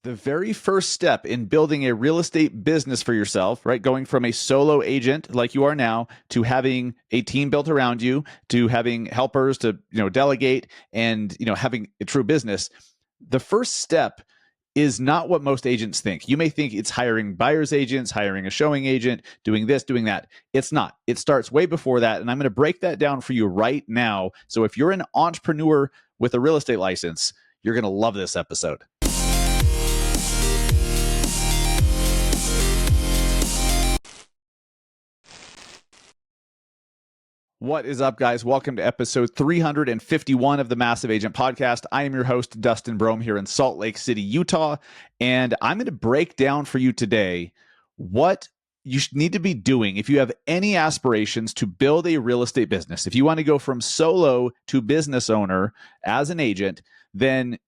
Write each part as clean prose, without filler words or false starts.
The very first step in building a real estate business for yourself, right? Going from a solo agent like you are now to having a team built around you, to having helpers to, delegate and, having a true business. The first step is not what most agents think. You may think it's hiring buyer's agents, hiring a showing agent, doing this, doing that. It's not. It starts way before that. And I'm going to break that down for you right now. So if you're an entrepreneur with a real estate license, you're going to love this episode. What is up, guys? Welcome to episode 351 of the Massive Agent Podcast. I am your host, Dustin Brohm, here in Salt Lake City, Utah. And I'm going to break down for you today what you need to be doing if you have any aspirations to build a real estate business. If you want to go from solo to business owner as an agent, then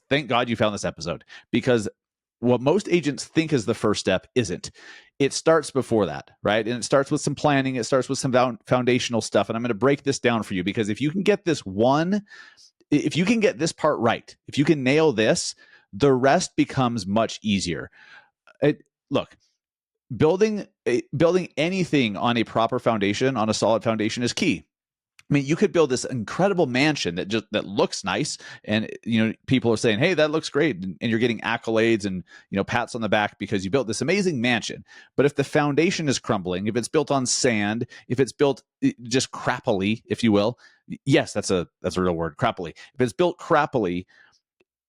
thank God you found this episode, because what most agents think is the first step isn't. It starts before that, right? And it starts with some planning. It starts with some foundational stuff. And I'm going to break this down for you, because if you can get this part right, if you can nail this, the rest becomes much easier. Look, building anything on a proper foundation, on a solid foundation, is key. I mean, you could build this incredible mansion that looks nice, and people are saying, "Hey, that looks great," and you're getting accolades and pats on the back because you built this amazing mansion. But if the foundation is crumbling, if it's built on sand, if it's built just crappily, if you will, yes, that's a real word, crappily. If it's built crappily,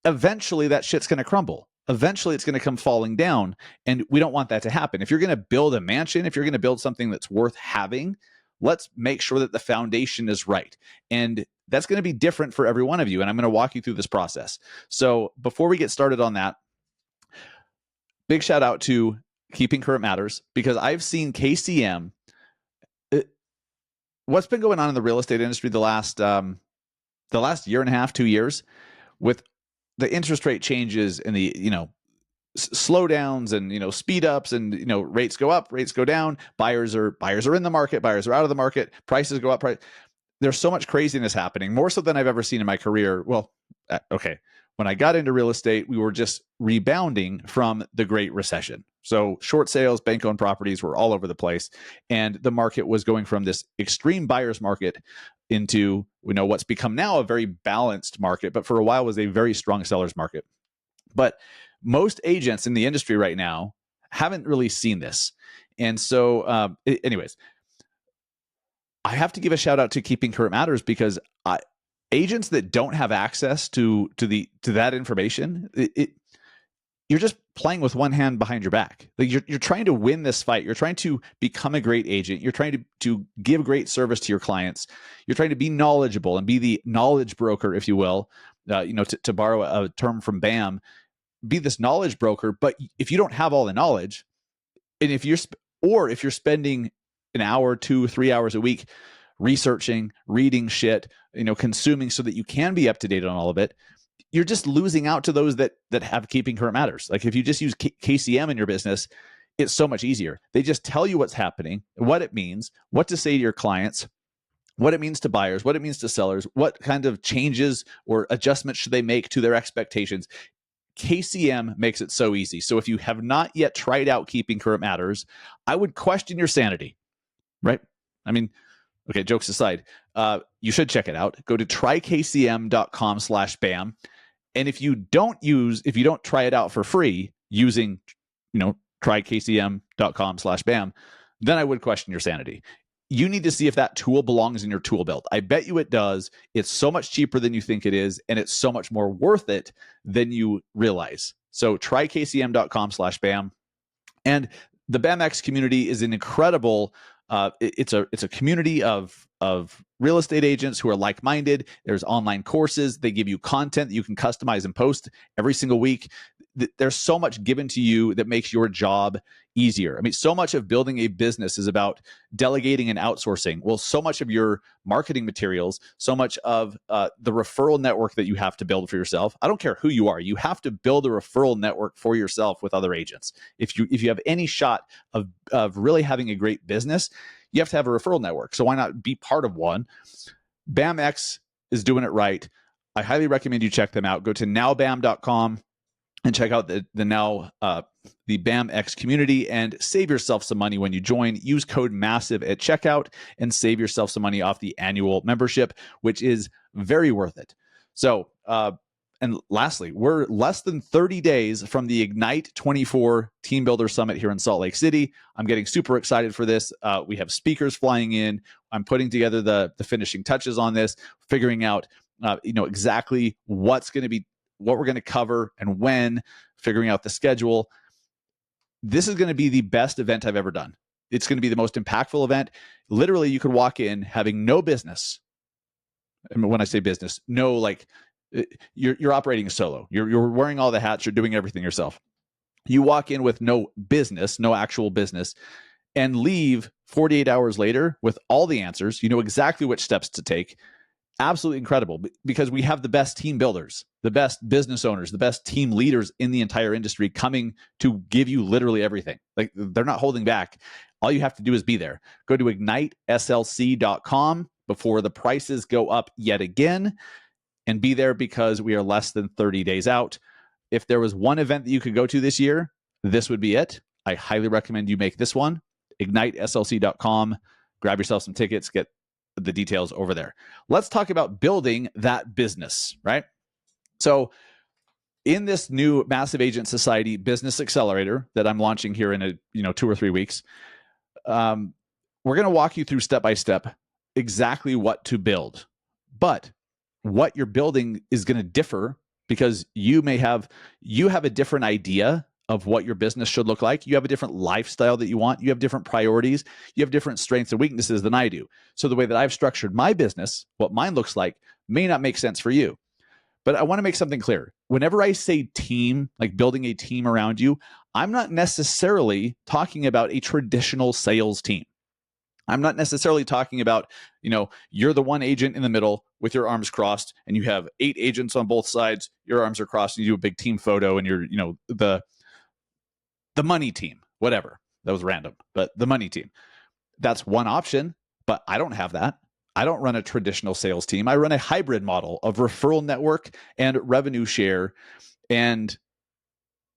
eventually that shit's going to crumble. Eventually, it's going to come falling down, and we don't want that to happen. If you're going to build a mansion, if you're going to build something that's worth having, let's make sure that the foundation is right. And that's going to be different for every one of you. And I'm going to walk you through this process. So before we get started on that, big shout out to Keeping Current Matters, because I've seen KCM. What's been going on in the real estate industry the last year and a half, 2 years, with the interest rate changes and the, slowdowns and speed ups, and rates go up, rates go down, buyers are in the market, buyers are out of the market, prices go up. There's so much craziness happening, more so than I've ever seen in my career. Well, okay, when I got into real estate, we were just rebounding from the Great Recession. So short sales, bank-owned properties were all over the place, and the market was going from this extreme buyer's market into what's become now a very balanced market, but for a while was a very strong seller's market. But most agents in the industry right now haven't really seen this. And so anyways, I have to give a shout out to Keeping Current Matters, because agents that don't have access to that information, you're just playing with one hand behind your back. Like you're trying to win this fight. You're trying to become a great agent. You're trying to give great service to your clients. You're trying to be knowledgeable and be the knowledge broker, if you will, to borrow a term from BAM. Be this knowledge broker, but if you don't have all the knowledge, and if you're spending an hour, 2, 3 hours a week researching, reading shit, consuming so that you can be up to date on all of it, you're just losing out to those that have Keeping Current Matters. Like if you just use KCM in your business, it's so much easier. They just tell you what's happening, what it means, what to say to your clients, what it means to buyers, what it means to sellers, what kind of changes or adjustments should they make to their expectations. KCM makes it so easy. So if you have not yet tried out Keeping Current Matters, I would question your sanity, right? I mean, okay, jokes aside, you should check it out. Go to trykcm.com/BAM. And if you don't try it out for free using, trykcm.com/BAM, then I would question your sanity. You need to see if that tool belongs in your tool belt. I bet you it does. It's so much cheaper than you think it is, and it's so much more worth it than you realize. So trykcm.com/BAM. And the BAMX community is an incredible, it's a community of real estate agents who are like-minded. There's online courses. They give you content that you can customize and post every single week. There's so much given to you that makes your job easier. I mean, so much of building a business is about delegating and outsourcing. Well, so much of your marketing materials, so much of the referral network that you have to build for yourself. I don't care who you are. You have to build a referral network for yourself with other agents. If you have any shot of really having a great business, you have to have a referral network. So why not be part of one? BAMX is doing it right. I highly recommend you check them out. Go to nowbam.com. and check out the BAMX community and save yourself some money when you join. Use code MASSIVE at checkout and save yourself some money off the annual membership, which is very worth it. So, and lastly, we're less than 30 days from the Ignite 24 Team Builder Summit here in Salt Lake City. I'm getting super excited for this. We have speakers flying in. I'm putting together the finishing touches on this, figuring out exactly what we're going to cover and when, figuring out the schedule. This is going to be the best event I've ever done. It's going to be the most impactful event. Literally, you could walk in having no business. And when I say business, no, like you're operating solo. You're wearing all the hats. You're doing everything yourself. You walk in with no business, no actual business, and leave 48 hours later with all the answers. You know exactly which steps to take. Absolutely incredible, because we have the best team builders, the best business owners, the best team leaders in the entire industry coming to give you literally everything. Like, they're not holding back. All you have to do is be there. Go to igniteslc.com before the prices go up yet again, and be there, because we are less than 30 days out. If there was one event that you could go to this year, this would be it. I highly recommend you make this one. igniteslc.com. Grab yourself some tickets, get the details over there. Let's talk about building that business, right? So in this new Massive Agent Society Business Accelerator that I'm launching here in 2 or 3 weeks, we're going to walk you through step by step exactly what to build. But what you're building is going to differ, because you have a different idea of what your business should look like. You have a different lifestyle that you want. You have different priorities. You have different strengths and weaknesses than I do. So the way that I've structured my business, what mine looks like, may not make sense for you. But I want to make something clear. Whenever I say team, like building a team around you, I'm not necessarily talking about a traditional sales team. I'm not necessarily talking about, you're the one agent in the middle with your arms crossed, and you have 8 agents on both sides. Your arms are crossed, and you do a big team photo, and you're, the money team, whatever. That was random, but the money team. That's one option, but I don't have that. I don't run a traditional sales team. I run a hybrid model of referral network and revenue share. And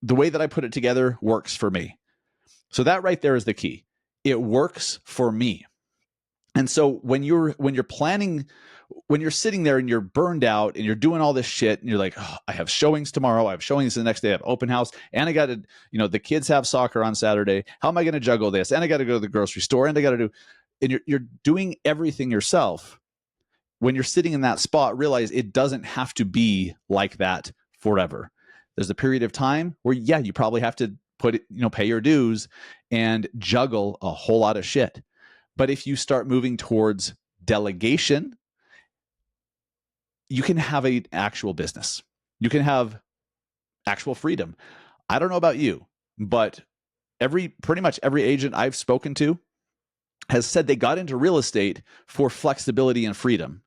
the way that I put it together works for me. So that right there is the key. It works for me. And so when you're planning, when you're sitting there and you're burned out and you're doing all this shit and you're like, oh, I have showings tomorrow, I have showings the next day, I have open house, and I got to, the kids have soccer on Saturday. How am I going to juggle this? And I got to go to the grocery store, and I got to do, and you're doing everything yourself. When you're sitting in that spot, realize it doesn't have to be like that forever. There's a period of time where, you probably have to pay your dues and juggle a whole lot of shit. But if you start moving towards delegation, you can have an actual business. You can have actual freedom. I don't know about you, but pretty much every agent I've spoken to has said they got into real estate for flexibility and freedom.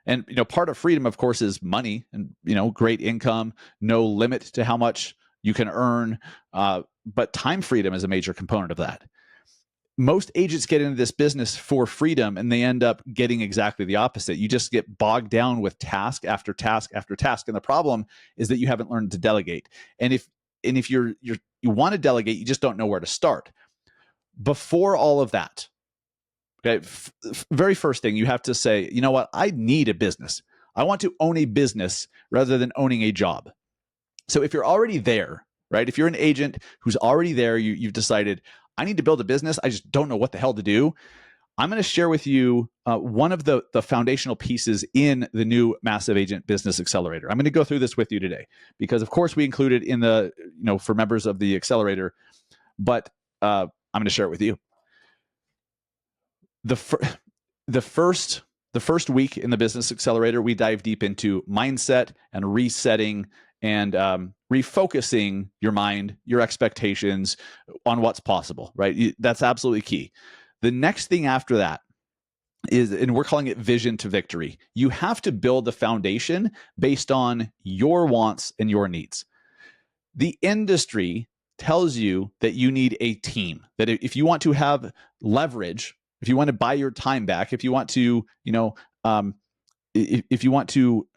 And, part of freedom, of course, is money and, great income, no limit to how much you can earn. But time freedom is a major component of that. Most agents get into this business for freedom, and they end up getting exactly the opposite. You just get bogged down with task after task after task. And the problem is that you haven't learned to delegate. And if you want to delegate, you just don't know where to start. Before all of that, okay, very first thing, you have to say, you know what? I need a business. I want to own a business rather than owning a job. So if you're already there, right? If you're an agent who's already there, you've decided, I need to build a business, I just don't know what the hell to do. I'm going to share with you one of the foundational pieces in the new Massive Agent Business Accelerator. I'm going to go through this with you today because, of course, we include it in the, for members of the accelerator, but I'm going to share it with you. The first week in the Business Accelerator, we dive deep into mindset and resetting and refocusing your mind, your expectations on what's possible, right? That's absolutely key. The next thing after that is, and we're calling it vision to victory. You have to build the foundation based on your wants and your needs. The industry tells you that you need a team, that if you want to have leverage, if you want to buy your time back, if you want to, if you want to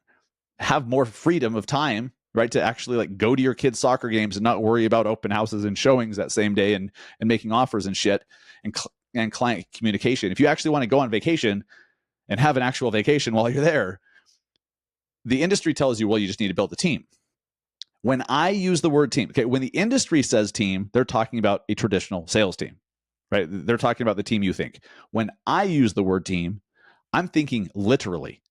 have more freedom of time, right? To actually like go to your kids' soccer games and not worry about open houses and showings that same day and making offers and shit and client communication. If you actually want to go on vacation and have an actual vacation while you're there, the industry tells you, well, you just need to build a team. When I use the word team, okay, when the industry says team, they're talking about a traditional sales team, right? They're talking about the team you think. When I use the word team, I'm thinking literally,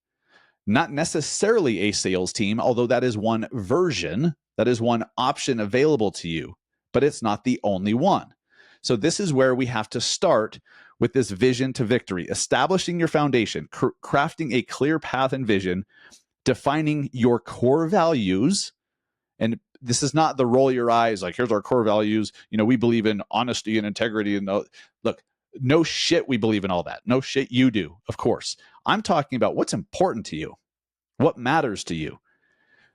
not necessarily a sales team, although that is one version, that is one option available to you, but it's not the only one. So this is where we have to start with this vision to victory, establishing your foundation, crafting a clear path and vision, defining your core values. And this is not the roll your eyes, like, here's our core values. You know, we believe in honesty and integrity. And look, no shit, we believe in all that. No shit, you do, of course. I'm talking about what's important to you, what matters to you.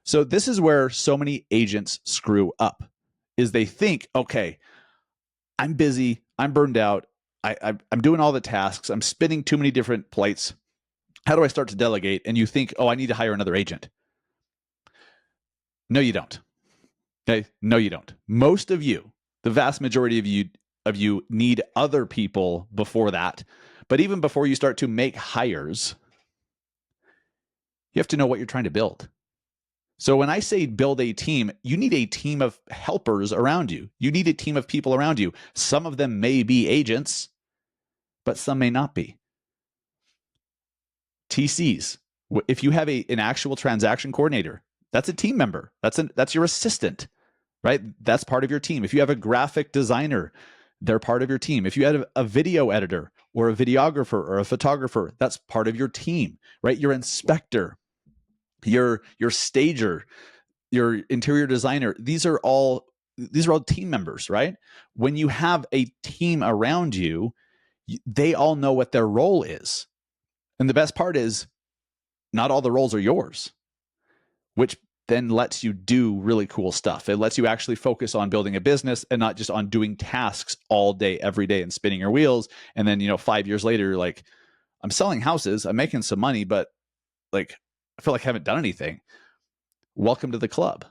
So this is where so many agents screw up, is they think, okay, I'm busy, I'm burned out, I'm doing all the tasks, I'm spinning too many different plates. How do I start to delegate? And you think, oh, I need to hire another agent. No, you don't. Okay. No, you don't. Most of you, the vast majority of you need other people before that. But even before you start to make hires, you have to know what you're trying to build. So when I say build a team, you need a team of helpers around you. You need a team of people around you. Some of them may be agents, but some may not be. TCs. If you have an actual transaction coordinator, that's a team member. That's your assistant, right? That's part of your team. If you have a graphic designer, they're part of your team. If you have a video editor or a videographer or a photographer, that's part of your team, right? Your inspector, your stager, your interior designer, these are all team members, right? When you have a team around you, they all know what their role is. And the best part is not all the roles are yours, which then lets you do really cool stuff. It lets you actually focus on building a business and not just on doing tasks all day, every day and spinning your wheels. And then, 5 years later, you're like, I'm selling houses, I'm making some money, but like, I feel like I haven't done anything. Welcome to the club.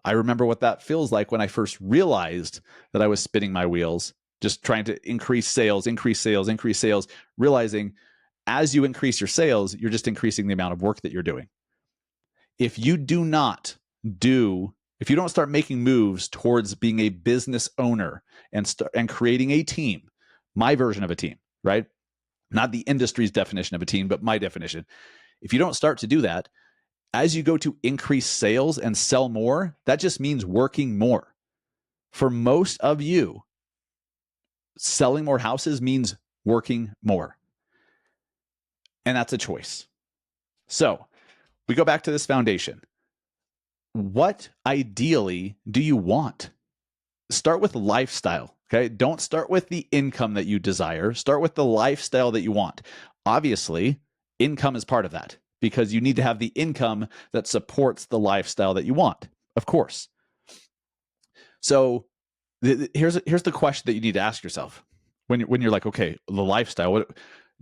I remember what that feels like when I first realized that I was spinning my wheels, just trying to increase sales, realizing as you increase your sales, you're just increasing the amount of work that you're doing. If you don't start making moves towards being a business owner and creating a team, my version of a team, right? Not the industry's definition of a team, but my definition. If you don't start to do that, as you go to increase sales and sell more, that just means working more. For most of you, selling more houses means working more. And that's a choice. So we go back to this foundation. What ideally do you want? Start with lifestyle, okay? Don't start with the income that you desire. Start with the lifestyle that you want. Obviously, income is part of that because you need to have the income that supports the lifestyle that you want, of course. So here's the question that you need to ask yourself when you're like, okay, the lifestyle,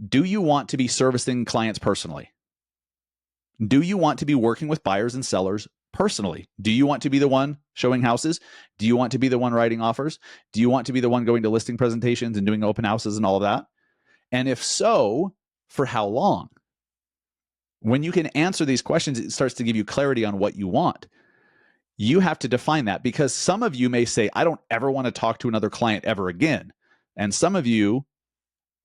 do you want to be servicing clients personally? Do you want to be working with buyers and sellers personally? Do you want to be the one showing houses? Do you want to be the one writing offers? Do you want to be the one going to listing presentations and doing open houses and all of that? And if so, for how long? When you can answer these questions, it starts to give you clarity on what you want. You have to define that because some of you may say, I don't ever want to talk to another client ever again. And some of you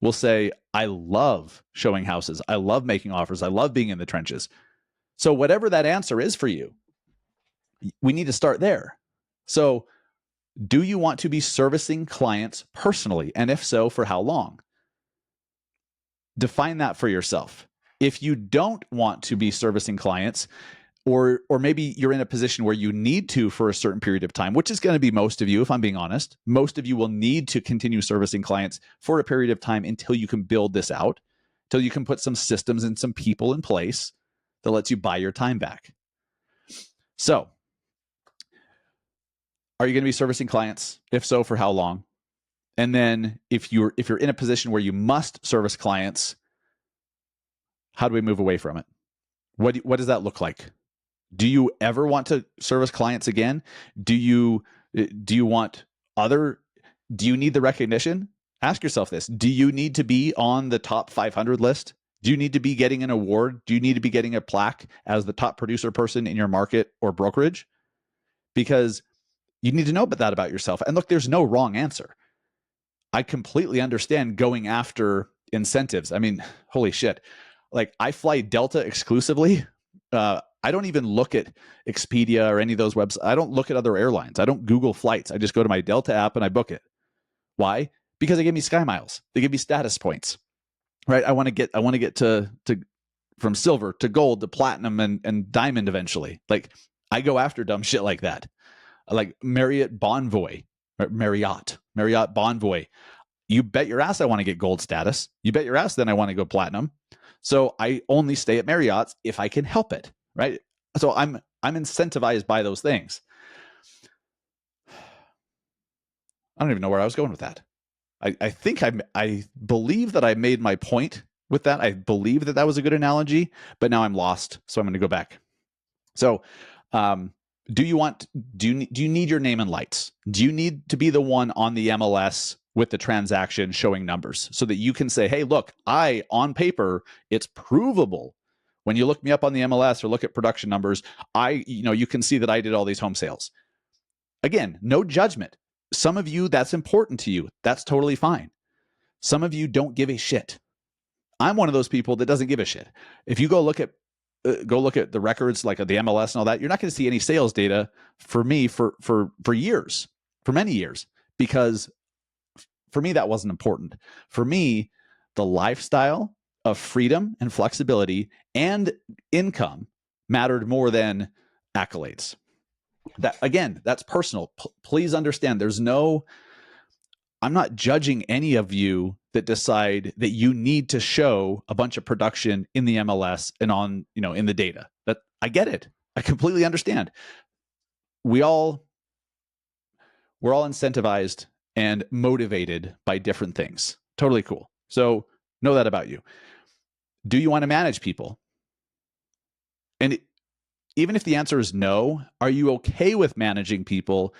will say, I love showing houses. I love making offers. I love being in the trenches. So whatever that answer is for you, we need to start there. So do you want to be servicing clients personally? And if so, for how long? Define that for yourself. If you don't want to be servicing clients, or maybe you're in a position where you need to for a certain period of time, which is going to be most of you, if I'm being honest, most of you will need to continue servicing clients for a period of time until you can build this out, until you can put some systems and some people in place that lets you buy your time back. So, are you going to be servicing clients? If so, for how long? And then if you're in a position where you must service clients, how do we move away from it? What does that look like? Do you ever want to service clients again? Do you want other, do you need the recognition? Ask yourself this. Do you need to be on the top 500 list? Do you need to be getting an award? Do you need to be getting a plaque as the top producer person in your market or brokerage? Because you need to know that about yourself. And look, there's no wrong answer. I completely understand going after incentives. I mean, holy shit. Like, I fly Delta exclusively. I don't even look at Expedia or any of those websites. I don't look at other airlines. I don't Google flights. I just go to my Delta app and I book it. Why? Because they give me Sky Miles. They give me status points. Right? I want to get to from silver to gold to platinum and diamond eventually. Like, I go after dumb shit like that. Like Marriott Bonvoy, Marriott Bonvoy. You bet your ass I want to get gold status. You bet your ass then I want to go platinum. So I only stay at Marriott's if I can help it, right? So I'm incentivized by those things. I don't even know where I was going with that. I think I believe that I made my point with that. I believe that was a good analogy, but now I'm lost. So I'm going to go back. So, do you need your name in lights? Do you need to be the one on the MLS with the transaction showing numbers so that you can say, hey, look, on paper, it's provable. When you look me up on the MLS or look at production numbers, you can see that I did all these home sales. Again, no judgment. Some of you, that's important to you. That's totally fine. Some of you don't give a shit. I'm one of those people that doesn't give a shit. If you go look at the records, like the MLS and all that, you're not going to see any sales data for me for years, for many years, because for me that wasn't important. For me, the lifestyle of freedom and flexibility and income mattered more than accolades. That, again, that's personal. Please understand, I'm not judging any of you that decide that you need to show a bunch of production in the MLS and on, in the data. That, I get it. I completely understand. We're all incentivized and motivated by different things. Totally cool. So know that about you. Do you want to manage people? And even if the answer is no, are you okay with managing people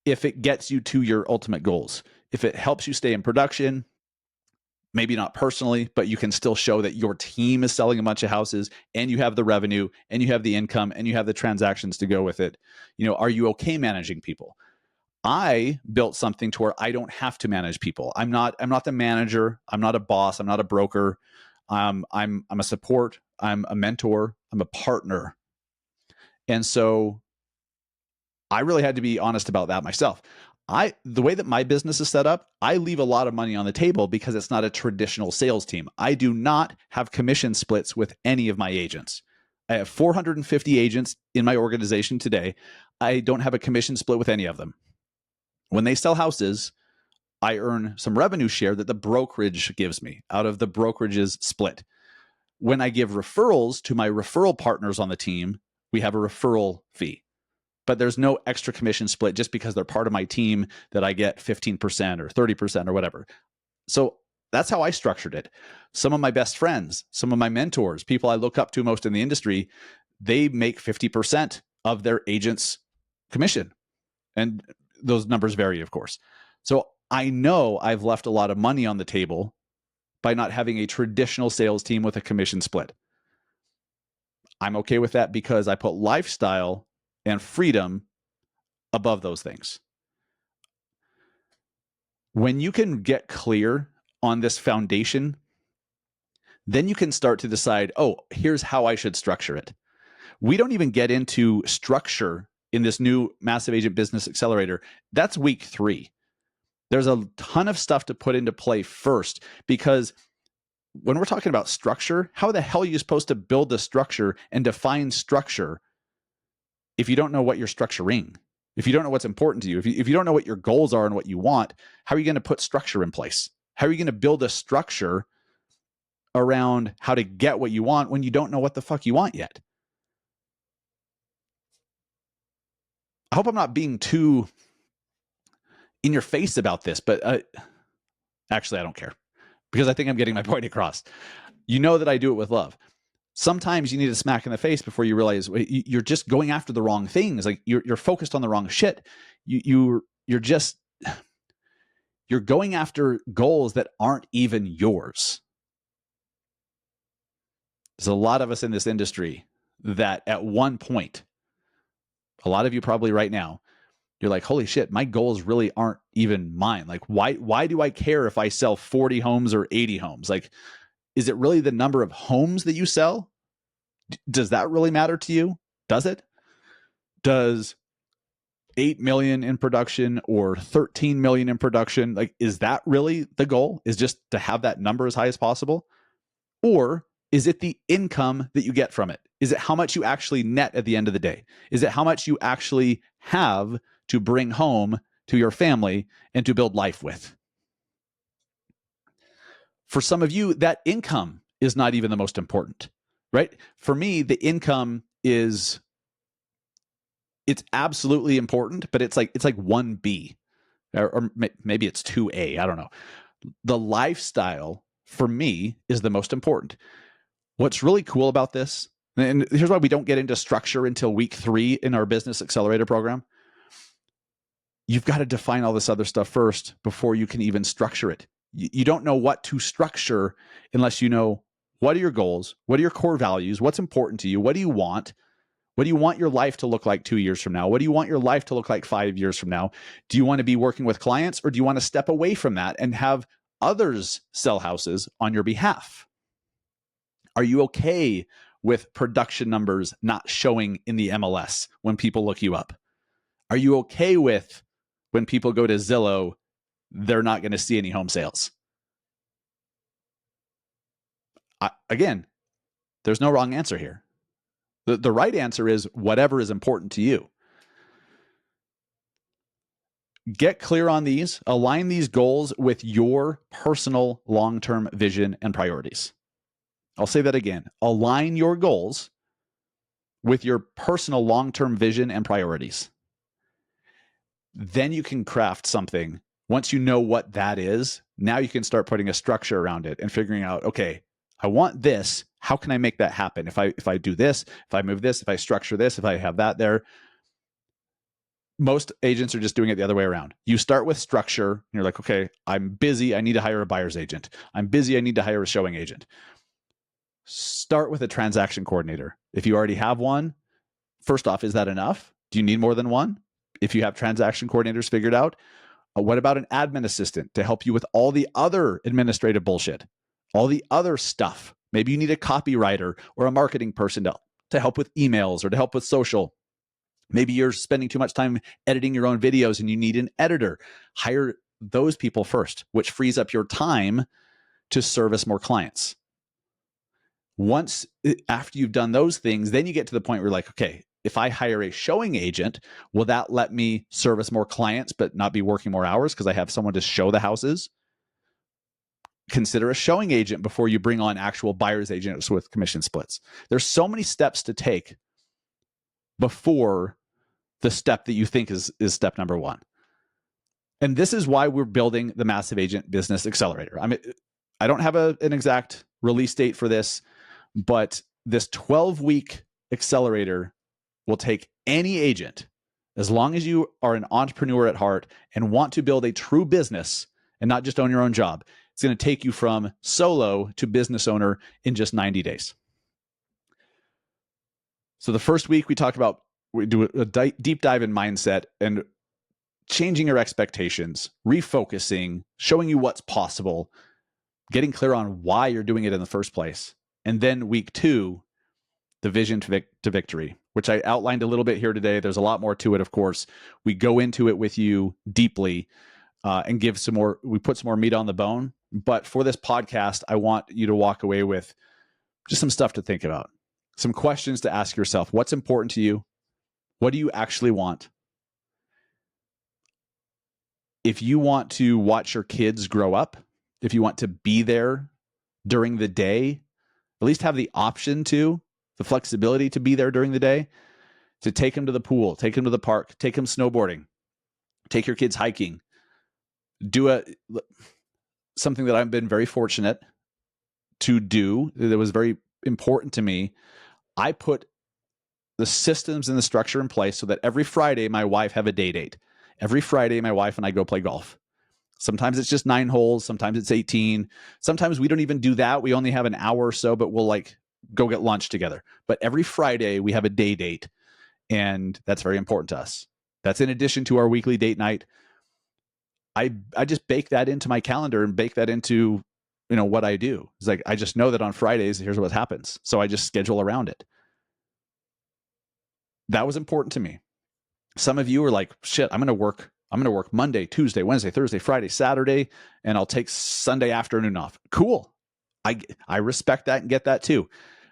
if it gets you to your ultimate goals? If it helps you stay in production, maybe not personally, but you can still show that your team is selling a bunch of houses and you have the revenue and you have the income and you have the transactions to go with it. Are you okay managing people? I built something to where I don't have to manage people. I'm not the manager. I'm not a boss. I'm not a broker. I'm a support. I'm a mentor. I'm a partner. And so I really had to be honest about that myself. The way that my business is set up, I leave a lot of money on the table because it's not a traditional sales team. I do not have commission splits with any of my agents. I have 450 agents in my organization today. I don't have a commission split with any of them. When they sell houses, I earn some revenue share that the brokerage gives me out of the brokerage's split. When I give referrals to my referral partners on the team, we have a referral fee. But there's no extra commission split just because they're part of my team that I get 15% or 30% or whatever. So that's how I structured it. Some of my best friends, some of my mentors, people I look up to most in the industry, they make 50% of their agent's commission. And those numbers vary, of course. So I know I've left a lot of money on the table by not having a traditional sales team with a commission split. I'm okay with that because I put lifestyle and freedom above those things. When you can get clear on this foundation, then you can start to decide, oh, here's how I should structure it. We don't even get into structure in this new Massive Agent Business Accelerator. That's week 3. There's a ton of stuff to put into play first, because when we're talking about structure, how the hell are you supposed to build a structure and define structure if you don't know what you're structuring? If you don't know what's important to you, if you don't know what your goals are and what you want, how are you going to put structure in place? How are you going to build a structure around how to get what you want when you don't know what the fuck you want yet? I hope I'm not being too in your face about this, but actually, I don't care, because I think I'm getting my point across. You know that I do it with love. Sometimes you need a smack in the face before you realize you're just going after the wrong things. Like you're focused on the wrong shit. You're going after goals that aren't even yours. There's a lot of us in this industry that at one point, a lot of you probably right now, you're like, holy shit, my goals really aren't even mine. Like, why do I care if I sell 40 homes or 80 homes? Like, is it really the number of homes that you sell? Does that really matter to you? Does it? Does 8 million in production or 13 million in production, like, is that really the goal? Is just to have that number as high as possible? Or is it the income that you get from it? Is it how much you actually net at the end of the day? Is it how much you actually have to bring home to your family and to build life with? For some of you, that income is not even the most important, right? For me, the income it's absolutely important, but it's like 1B or maybe it's 2A. I don't know. The lifestyle for me is the most important. What's really cool about this, and here's why we don't get into structure until week 3 in our Business Accelerator program. You've got to define all this other stuff first before you can even structure it. You don't know what to structure unless you know what are your goals, what are your core values, what's important to you, what do you want? What do you want your life to look like 2 years from now? What do you want your life to look like 5 years from now? Do you want to be working with clients, or do you want to step away from that and have others sell houses on your behalf? Are you okay with production numbers not showing in the MLS when people look you up? Are you okay with when people go to Zillow, they're not going to see any home sales? Again, there's no wrong answer here. The right answer is whatever is important to you. Get clear on these, align these goals with your personal long-term vision and priorities. I'll say that again. Align your goals with your personal long-term vision and priorities. Then you can craft something. Once you know what that is, now you can start putting a structure around it and figuring out, okay, I want this. How can I make that happen? If I do this, if I move this, if I structure this, if I have that there. Most agents are just doing it the other way around. You start with structure and you're like, okay, I'm busy. I need to hire a buyer's agent. I'm busy. I need to hire a showing agent. Start with a transaction coordinator. If you already have one, first off, is that enough? Do you need more than one? If you have transaction coordinators figured out, what about an admin assistant to help you with all the other administrative bullshit, all the other stuff? Maybe you need a copywriter or a marketing person to help with emails or to help with social. Maybe you're spending too much time editing your own videos and you need an editor. Hire those people first, which frees up your time to service more clients. Once, after you've done those things, then you get to the point where you're like, okay, if I hire a showing agent, will that let me service more clients but not be working more hours because I have someone to show the houses? Consider a showing agent before you bring on actual buyer's agents with commission splits. There's so many steps to take before the step that you think is step number 1. And this is why we're building the Massive Agent Business Accelerator. I mean, I don't have an exact release date for this, but this 12-week accelerator will take any agent, as long as you are an entrepreneur at heart and want to build a true business and not just own your own job. It's going to take you from solo to business owner in just 90 days. So the first week we do a deep dive in mindset and changing your expectations, refocusing, showing you what's possible, getting clear on why you're doing it in the first place. And then week 2, the vision to victory, which I outlined a little bit here today. There's a lot more to it, of course. We go into it with you deeply and we put some more meat on the bone. But for this podcast, I want you to walk away with just some stuff to think about, some questions to ask yourself. What's important to you? What do you actually want? If you want to watch your kids grow up, if you want to be there during the day, at least have the option the flexibility to be there during the day, to take them to the pool, take them to the park, take them snowboarding, take your kids hiking, do something that I've been very fortunate to do that was very important to me, I put the systems and the structure in place so that every Friday my wife have a day date. Every Friday my wife and I go play golf. Sometimes it's just 9 holes. Sometimes it's 18. Sometimes we don't even do that. We only have an hour or so, but we'll like go get lunch together. But every Friday we have a day date, and that's very important to us. That's in addition to our weekly date night. I just bake that into my calendar and bake that into, what I do. It's like, I just know that on Fridays, here's what happens. So I just schedule around it. That was important to me. Some of you are like, shit, I'm going to work Monday, Tuesday, Wednesday, Thursday, Friday, Saturday, and I'll take Sunday afternoon off. Cool. I respect that and get that too.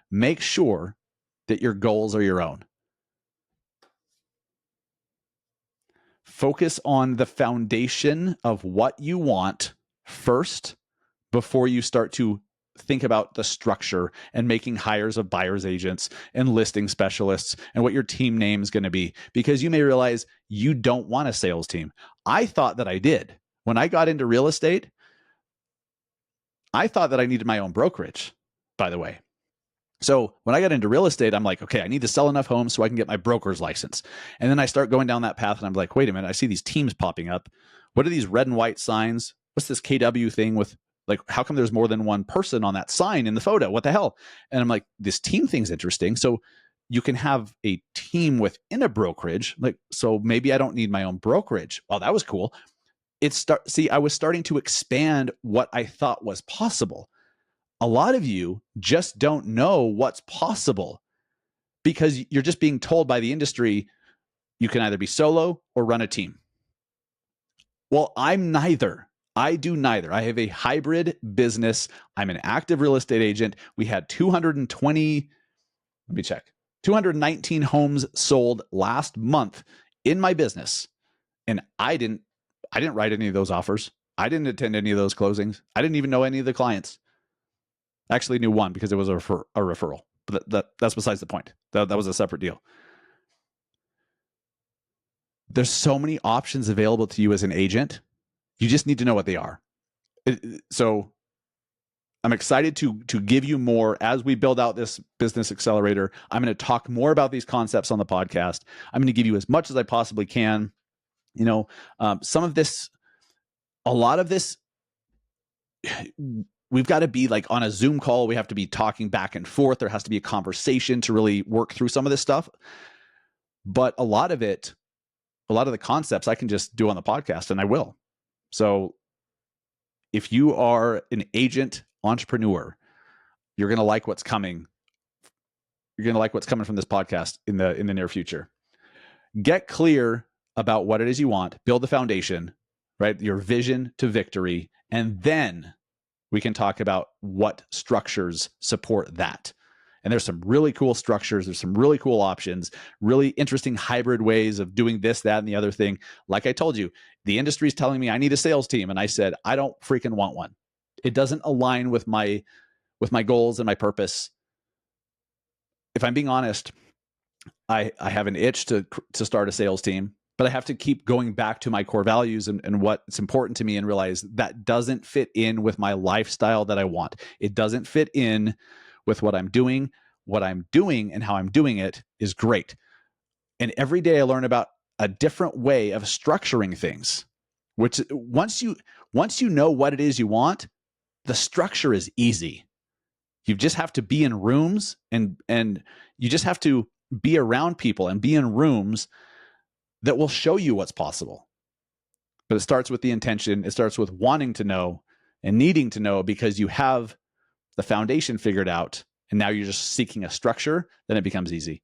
Make sure that your goals are your own. Focus on the foundation of what you want first before you start to think about the structure and making hires of buyer's agents and listing specialists and what your team name is going to be, because you may realize you don't want a sales team. I thought that I did. When I got into real estate, I thought that I needed my own brokerage, by the way. So when I got into real estate, I'm like, okay, I need to sell enough homes so I can get my broker's license. And then I start going down that path and I'm like, wait a minute, I see these teams popping up. What are these red and white signs? What's this KW thing with, like, how come there's more than one person on that sign in the photo? What the hell? And I'm like, this team thing's interesting. So you can have a team within a brokerage. Like, so maybe I don't need my own brokerage. Well, that was cool. I was starting to expand what I thought was possible. A lot of you just don't know what's possible because you're just being told by the industry you can either be solo or run a team. Well, I'm neither. I do neither. I have a hybrid business. I'm an active real estate agent. We had 219 homes sold last month in my business. And I didn't write any of those offers. I didn't attend any of those closings. I didn't even know any of the clients. I actually knew one because it was a referral, but that's besides the point. That was a separate deal. There's so many options available to you as an agent. You just need to know what they are. So I'm excited to give you more as we build out this business accelerator. I'm going to talk more about these concepts on the podcast. I'm going to give you as much as I possibly can. Some of this, a lot of this, we've got to be like on a Zoom call. We have to be talking back and forth. There has to be a conversation to really work through some of this stuff. But a lot of the concepts I can just do on the podcast, and I will. So if you are an agent entrepreneur, you're going to like what's coming. You're going to like what's coming from this podcast in the near future. Get clear about what it is you want. Build the foundation, right? Your vision to victory. And then we can talk about what structures support that. And there's some really cool structures. There's some really cool options, really interesting hybrid ways of doing this, that, and the other thing. Like I told you, the industry is telling me I need a sales team. And I said, I don't freaking want one. It doesn't align with my goals and my purpose. If I'm being honest, I have an itch to start a sales team, but I have to keep going back to my core values and what's important to me and realize that doesn't fit in with my lifestyle that I want. It doesn't fit in with what I'm doing. What I'm doing and how I'm doing it is great. And every day I learn about a different way of structuring things, which once you know what it is you want, the structure is easy. You just have to be in rooms and you just have to be around people and be in rooms that will show you what's possible. But it starts with the intention. It starts with wanting to know and needing to know because you have the foundation figured out and now you're just seeking a structure, then it becomes easy.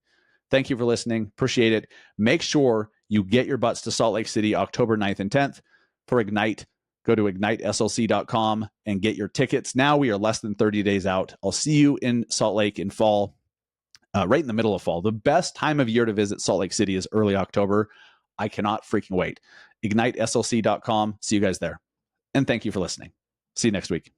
Thank you for listening. Appreciate it. Make sure you get your butts to Salt Lake City, October 9th and 10th for Ignite. Go to igniteslc.com and get your tickets. Now we are less than 30 days out. I'll see you in Salt Lake in fall. Right in the middle of fall. The best time of year to visit Salt Lake City is early October. I cannot freaking wait. IgniteSLC.com. See you guys there. And thank you for listening. See you next week.